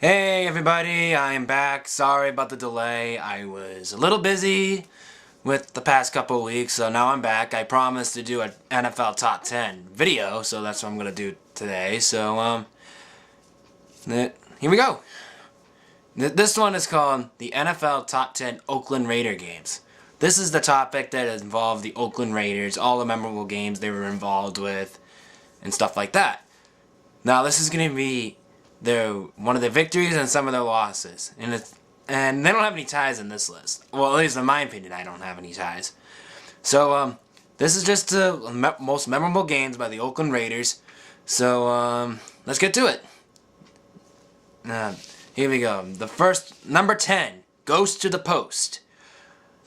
Hey everybody, I am back. Sorry about the delay. I was a little busy with the past couple of weeks, so now I'm back. I promised to do an NFL Top 10 video, so that's what I'm going to do today. So, here we go. This one is called the NFL Top 10 Oakland Raider Games. This is the topic that involved the Oakland Raiders, all the memorable games they were involved with, and stuff like that. Now, this is going to be one of their victories and some of their losses, and they don't have any ties in this list. Well, at least in my opinion, I don't have any ties. So this is just the most memorable games by the Oakland Raiders. So let's get to it. Here we go. The first, number 10, Ghost to the Post.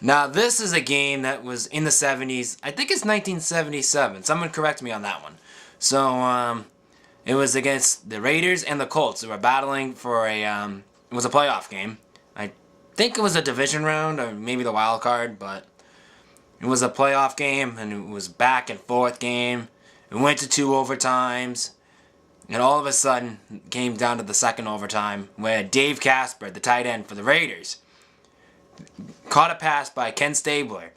Now this is a game that was in the 70s. I think it's 1977. Someone correct me on that one. So it was against the Raiders and the Colts. They were battling for it was a playoff game. I think it was a division round or maybe the wild card, but it was a playoff game and it was back and forth game. It went to 2 overtimes, and all of a sudden it came down to the second overtime where Dave Casper, the tight end for the Raiders, caught a pass by Ken Stabler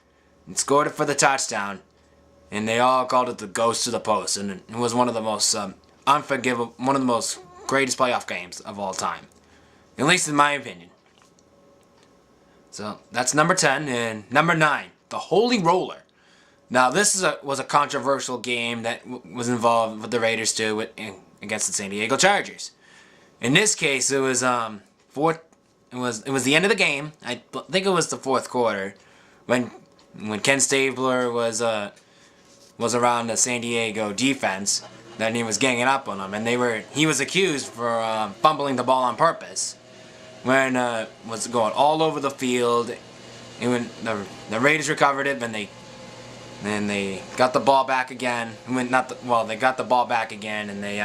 and scored it for the touchdown, and they all called it the Ghost to the Post, and it was one of the most unforgivable, one of the most greatest playoff games of all time, at least in my opinion. So that's number 10, and number 9, the Holy Roller. Now this was a controversial game that was involved with the Raiders too, against the San Diego Chargers. In this case, it was It was the end of the game. I think it was the fourth quarter when Ken Stabler was around the San Diego defense. Then he was ganging up on them, and he was accused for fumbling the ball on purpose when was going all over the field. And when the Raiders recovered it, then they got the ball back again. They got the ball back again, and they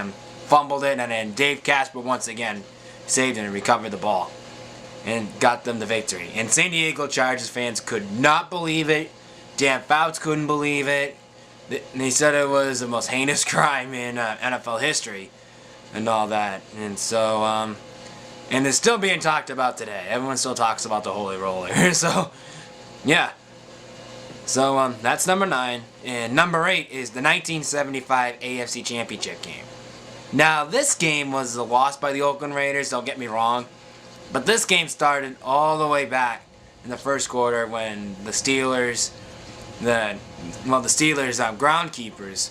fumbled it, and then Dave Casper once again saved it and recovered the ball and got them the victory. And San Diego Chargers fans could not believe it. Dan Fouts couldn't believe it. They said it was the most heinous crime in NFL history and all that. And so, and it's still being talked about today. Everyone still talks about the Holy Roller. So, yeah. So, that's number 9. And number 8 is the 1975 AFC Championship game. Now, this game was lost by the Oakland Raiders, don't get me wrong. But this game started all the way back in the first quarter when the Steelers, groundkeepers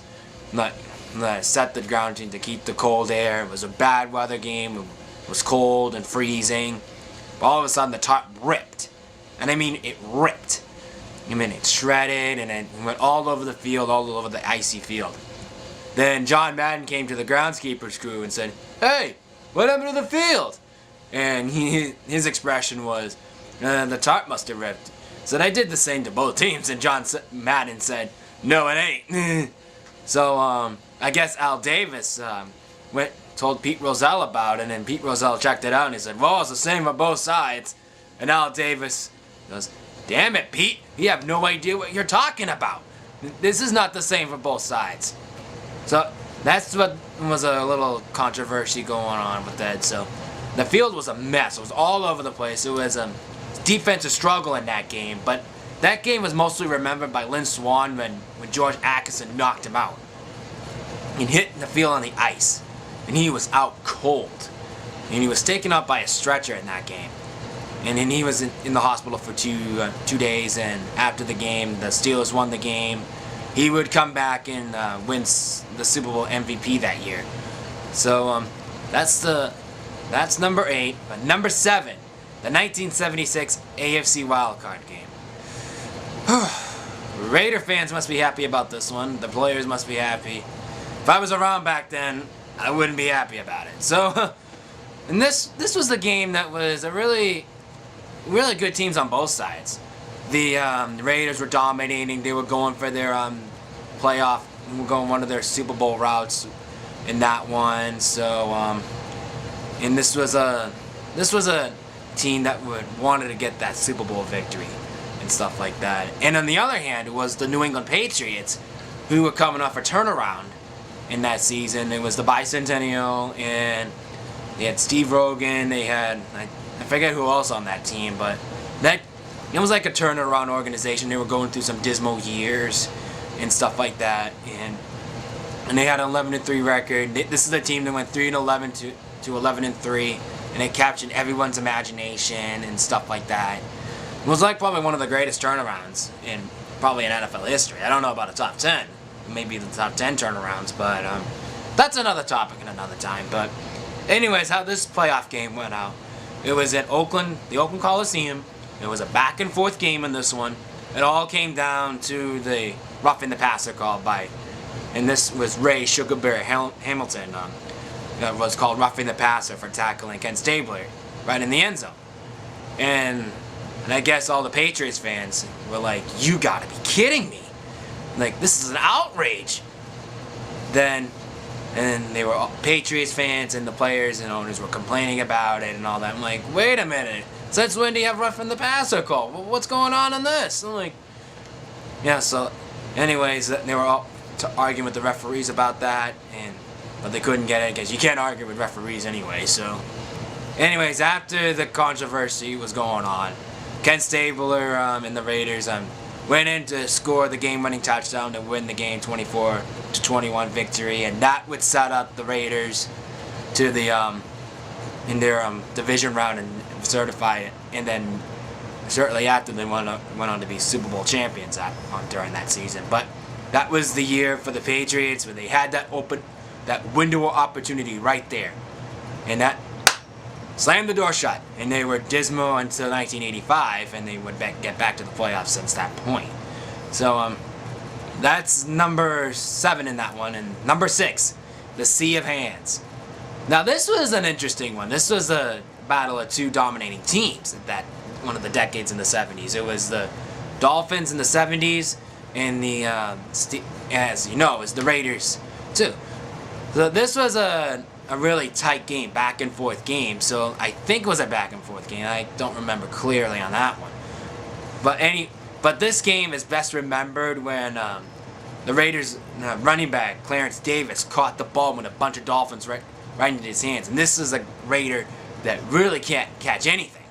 set the ground team to keep the cold air. It was a bad weather game. It was cold and freezing. But all of a sudden the top ripped. And I mean it ripped. I mean it shredded and it went all over the field, all over the icy field. Then John Madden came to the groundskeepers crew and said, "Hey, what happened to the field?" And his expression was, "The tarp must have ripped." So they did the same to both teams, and John Madden said, "No, it ain't." So I guess Al Davis told Pete Rozelle about it, and Pete Rozelle checked it out, and he said, "Well, it's the same on both sides." And Al Davis goes, "Damn it, Pete, you have no idea what you're talking about. This is not the same for both sides." So that's what was a little controversy going on with that. So the field was a mess. It was all over the place. It was a defensive struggle in that game. But that game was mostly remembered by Lynn Swann when George Atkinson knocked him out and hit the field on the ice. And he was out cold. And he was taken up by a stretcher in that game. And then he was in the hospital for two days. And after the game, the Steelers won the game. He would come back and win the Super Bowl MVP that year. So that's number 8. But number 7, the 1976 AFC wildcard game. Raider fans must be happy about this one. The players must be happy. If I was around back then, I wouldn't be happy about it. So, and this was the game that was a really good teams on both sides. The Raiders were dominating. They were going for their playoff. They were going one of their Super Bowl routes in that one. So, and this was a team that wanted to get that Super Bowl victory and stuff like that. And on the other hand, it was the New England Patriots, who were coming off a turnaround in that season. It was the bicentennial, and They had Steve Rogan. They had I forget who else on that team, but it was like a turnaround organization. They were going through some dismal years and stuff like that, and they had an 11-3 record. This is a team that went 3-11 to 11-3, and it captured everyone's imagination and stuff like that. It was like probably one of the greatest turnarounds in probably in NFL history. I don't know about a top 10, maybe the top 10 turnarounds, but that's another topic in another time. But anyways, how this playoff game went out. It was at Oakland, the Oakland Coliseum. It was a back and forth game in this one. It all came down to the roughing the passer call by, and this was Ray Sugarbear Hamilton. It was called roughing the passer for tackling Ken Stabler right in the end zone. And I guess all the Patriots fans were like, "You gotta be kidding me! Like, this is an outrage." And they were all, Patriots fans and the players and owners were complaining about it and all that. I'm like, wait a minute. Since when do you have roughing the passer call? What's going on in this? I'm like, yeah. So, anyways, they were all arguing with the referees about that, but they couldn't get it because you can't argue with referees anyway. So, anyways, after the controversy was going on, Ken Stabler and the Raiders went in to score the game-winning touchdown to win the game 24-21 victory, and that would set up the Raiders to the in their division round and certify it. And then shortly after, they went on to be Super Bowl champions during that season. But that was the year for the Patriots where they had that window of opportunity right there, and that slammed the door shut, and they were dismal until 1985, and they would get back to the playoffs since that point. So that's number 7 in that one. And number 6, the Sea of Hands. Now this was an interesting one. This was a battle of two dominating teams at that one of the decades in the 70s. It was the Dolphins in the 70s, and as you know, it was the Raiders too. So this was a really tight game, back and forth game. So I think it was a back and forth game. I don't remember clearly on that one. But this game is best remembered when the Raiders running back Clarence Davis caught the ball with a bunch of Dolphins right into his hands. And this is a Raider that really can't catch anything.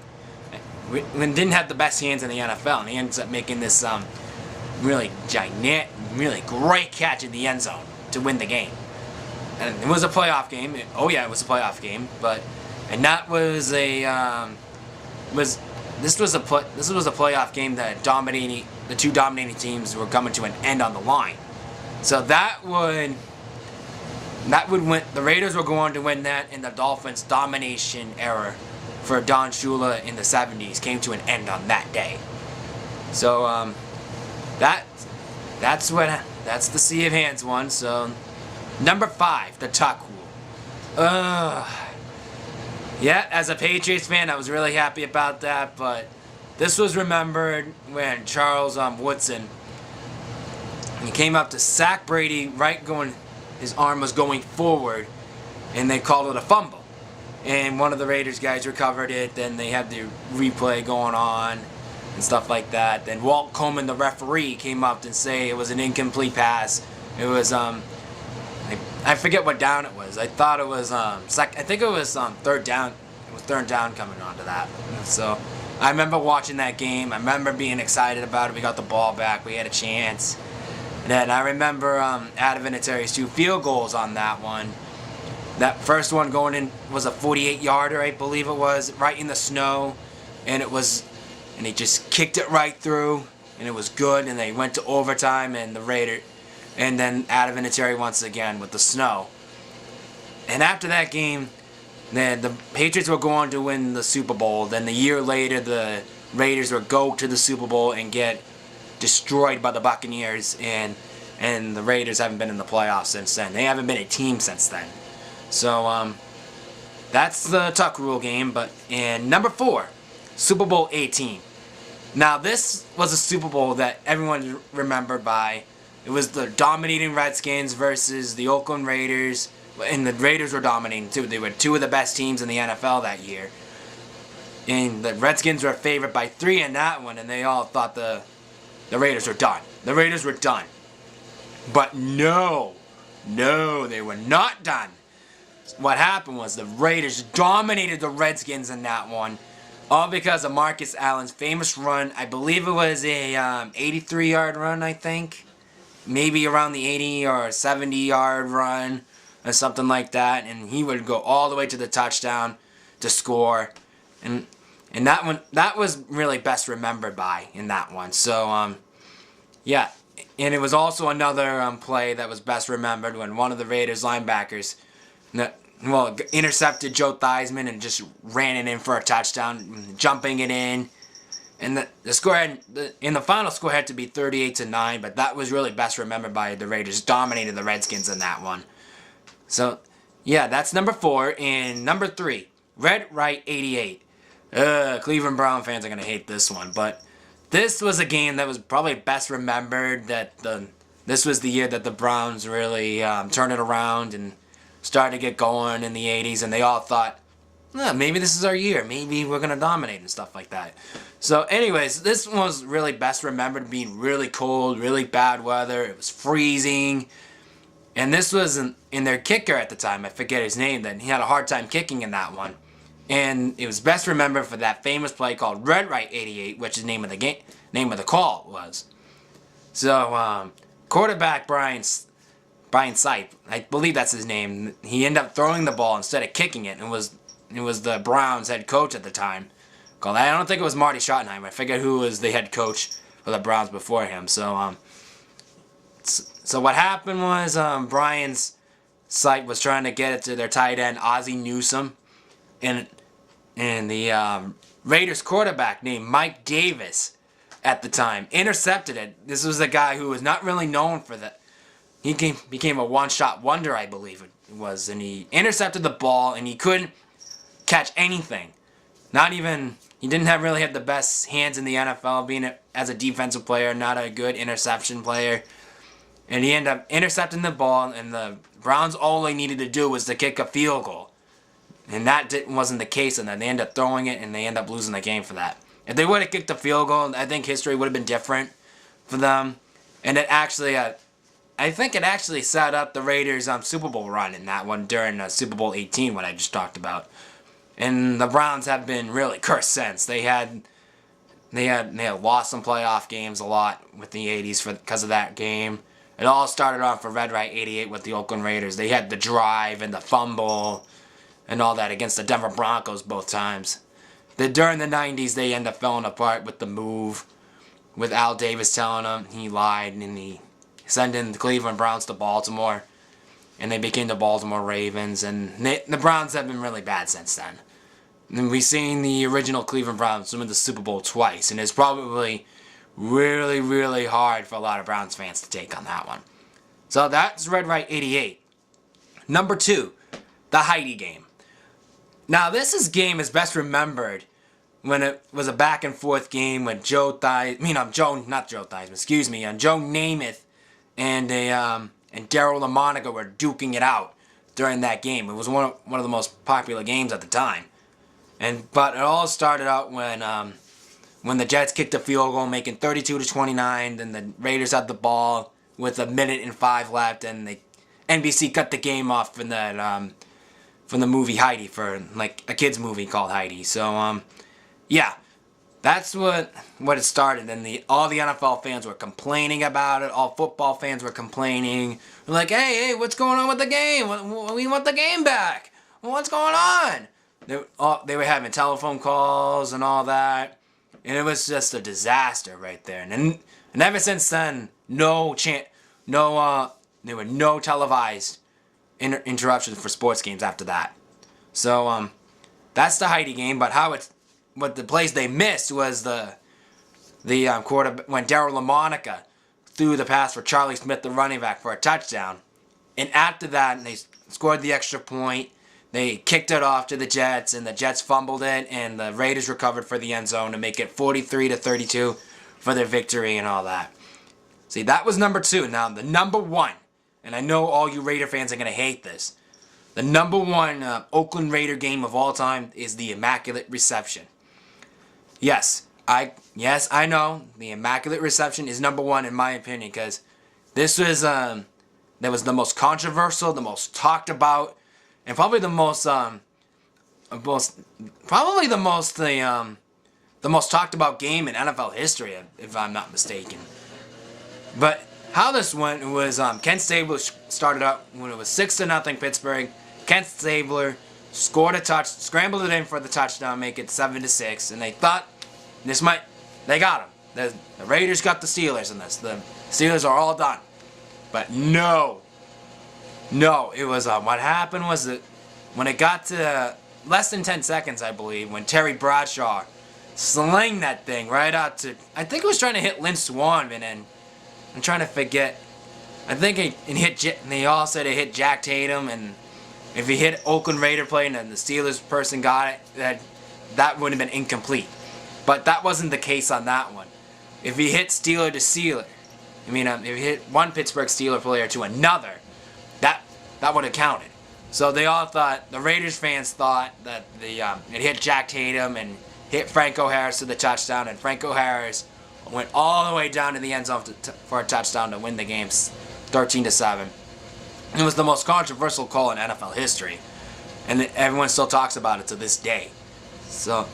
And didn't have the best hands in the NFL, and he ends up making this really gigantic, really great catch in the end zone to win the game. And it was a playoff game. It was a playoff game. And that was this was a playoff game that the two dominating teams were coming to an end on the line. So that would win. The Raiders were going to win that, and the Dolphins' domination era for Don Shula in the 70s came to an end on that day. So that's the Sea of Hands one. So number 5, the tuck rule. Yeah, as a Patriots fan, I was really happy about that, but this was remembered when Charles Woodson, he came up to sack Brady his arm was going forward, and they called it a fumble. And one of the Raiders guys recovered it, then they had the replay going on and stuff like that. Then Walt Coleman, the referee, came up and say it was an incomplete pass. It was I forget what down it was. I thought it was I think it was third down. It was third down coming onto that. So I remember watching that game. I remember being excited about it. We got the ball back. We had a chance. And then I remember Adam Vinatieri's 2 field goals on that one. That first one going in was a 48-yarder, I believe it was, right in the snow, and he just kicked it right through, and it was good. And they went to overtime, and then Adam Vinatieri once again with the snow. And after that game, the Patriots were going to win the Super Bowl. Then the year later, the Raiders would go to the Super Bowl and get destroyed by the Buccaneers, and the Raiders haven't been in the playoffs since then. They haven't been a team since then. So that's the tuck rule game. But in number 4, Super Bowl 18. Now this was a Super Bowl that everyone remembered by. It was the dominating Redskins versus the Oakland Raiders, and the Raiders were dominating too. They were 2 of the best teams in the NFL that year. And the Redskins were favored by 3 in that one, and they all thought the Raiders were done. The Raiders were done. But no, they were not done. what happened was the Raiders dominated the Redskins in that one, all because of Marcus Allen's famous run. I believe it was a 83-yard run, I think. Maybe around the 80 or 70-yard run or something like that. And he would go all the way to the touchdown to score. And that was really best remembered by in that one. So, yeah. And it was also another play that was best remembered when one of the Raiders linebackers intercepted Joe Theismann and just ran it in for a touchdown, jumping it in. And the score in the final score had to be 38-9, but that was really best remembered by the Raiders dominating the Redskins in that one. So, yeah, that's number 4. And number 3, Red Right 88. Cleveland Brown fans are going to hate this one, but this was a game that was probably best remembered. This was the year that the Browns really turned it around and started to get going in the 80s, and they all thought, maybe this is our year. Maybe we're going to dominate and stuff like that. So anyways, this one was really best remembered being really cold, really bad weather. It was freezing. And this was in their kicker at the time. I forget his name. That he had a hard time kicking in that one. And it was best remembered for that famous play called Red Right 88, which is the name of the call was. So quarterback Brian Sipe, I believe that's his name. He ended up throwing the ball instead of kicking it. It was the Browns head coach at the time. I don't think it was Marty Schottenheimer. I forget who was the head coach for the Browns before him. So what happened was Brian's Sipe was trying to get it to their tight end Ozzie Newsome, and the Raiders quarterback named Mike Davis at the time intercepted it. This was a guy who was not really known for that. He became a one-shot wonder, I believe it was, and he intercepted the ball, and he couldn't catch anything. He didn't really have the best hands in the NFL, being as a defensive player, not a good interception player. And he ended up intercepting the ball, and the Browns all they needed to do was to kick a field goal. And that wasn't the case, and then they ended up throwing it, and they ended up losing the game for that. If they would have kicked a field goal, I think history would have been different for them. And it actually, I think it actually set up the Raiders' Super Bowl run in that one during Super Bowl 18, what I just talked about. And the Browns have been really cursed since. They had lost some playoff games a lot with the 80s because of that game. It all started off for Red Right 88 with the Oakland Raiders. They had the drive and the fumble and all that against the Denver Broncos both times. During the 90s, they ended up falling apart with the move, with Al Davis telling them he lied, and he sent in the Cleveland Browns to Baltimore, and they became the Baltimore Ravens, and the Browns have been really bad since then. And we've seen the original Cleveland Browns win the Super Bowl twice, and it's probably really, really hard for a lot of Browns fans to take on that one. So that's Red Right 88. Number 2, the Heidi game. Now this game is best remembered when it was a back and forth game when Joe Namath and Daryl LaMonica were duking it out during that game. It was one of the most popular games at the time. But it all started out when the Jets kicked a field goal, making 32-29. Then the Raiders had the ball with 1:05 left, and NBC cut the game off from the movie Heidi, for like a kids movie called Heidi. So yeah, that's what it started. And all the NFL fans were complaining about it. All football fans were complaining. They're like, hey, what's going on with the game? We want the game back. What's going on? They were having telephone calls and all that, and it was just a disaster right there. And ever since then, there were no televised interruptions for sports games after that. So that's the Heidi game. But the plays they missed was the quarterback when Daryl LaMonica threw the pass for Charlie Smith, the running back, for a touchdown, and after that they scored the extra point. They kicked it off to the Jets, and the Jets fumbled it, and the Raiders recovered for the end zone to make it 43-32 for their victory and all that. See, that was number 2. Now, the number 1, and I know all you Raider fans are going to hate this, the number 1 Oakland Raider game of all time is the Immaculate Reception. Yes, I know the Immaculate Reception is number 1 in my opinion, because this was that was the most controversial, the most talked about, and probably the most talked about game in NFL history, if I'm not mistaken. But how this went was Kent Stabler started out when it was 6-0 Pittsburgh. Kent Stabler scored a scrambled it in for the touchdown, make it 7-6, and they thought they got him. The Raiders got the Steelers in this. The Steelers are all done. But no, it was what happened was that when it got to less than 10 seconds, I believe, when Terry Bradshaw slinged that thing right out to, I think it was trying to hit Lynn Swann, and I'm trying to forget. I think they all said it hit Jack Tatum, and if he hit Oakland Raider play and then the Steelers person got it, that would have been incomplete. But that wasn't the case on that one. If he hit Steeler to Steeler, if he hit one Pittsburgh Steeler player to another, that would have counted. So they all thought, the Raiders fans thought that it hit Jack Tatum and hit Franco Harris to the touchdown, and Franco Harris went all the way down to the end zone for a touchdown to win the game 13-7. It was the most controversial call in NFL history, and everyone still talks about it to this day. So,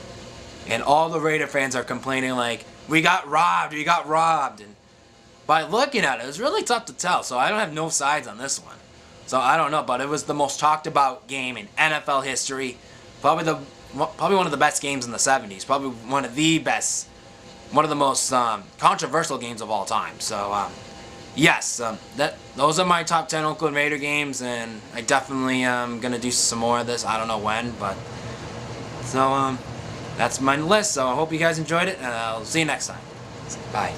and all the Raider fans are complaining like, we got robbed, and by looking at it, it's really tough to tell, so I don't have no sides on this one. So I don't know, but it was the most talked about game in NFL history. Probably one of the best games in the 70s. Probably one of the most controversial games of all time. So yes, those are my top 10 Oakland Raider games, and I definitely am gonna do some more of this. I don't know when, but so that's my list. So I hope you guys enjoyed it, and I'll see you next time. Bye.